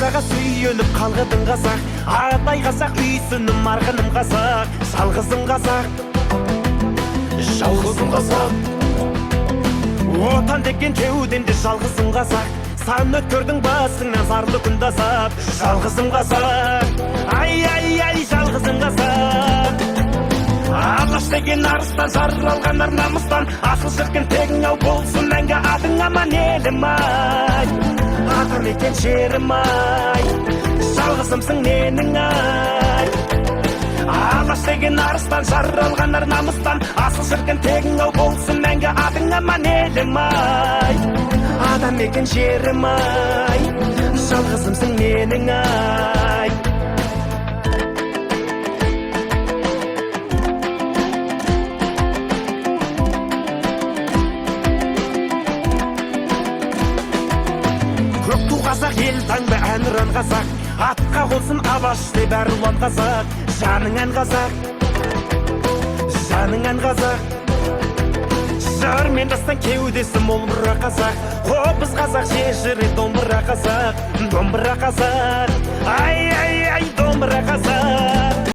домбыраға сүйеніп қалғыдың қазақ, атай қазақ үйсінім арғыным қазақ, жалғызым қазақ, жалғызым қазақ. Отан деген кеудемде жалғызым қазақ, сан өткөрдің басыңнан зарлы күн тасап, жалғызым қазақ, ай, жалғызым қазақ. Алаш деген арыстан, жаралған ар намыстан, асыл шіркін тегің ау болсын мәңгі адың аман елім ай, атам екен жерім ай, жалғызымсың менің ай. Алаш деген арыстан, жаралған ар намыстан, асыл шіркін тегің ау болсын мәңгі адың аман елім ай, адам екен жерім ай, жалғызымсың менің ай. Қазақ ел таңба әнұран қазақ, атқа қонсын Алаштай бәрі ұлан қазақ, жаның ән қазақ, жаның ән қазақ. Жар мен дастан кеудесі мол мұра қазақ, қобыз қазақ, шешірі домбыра қазақ, домбыра қазақ, ай, домбыра қазақ.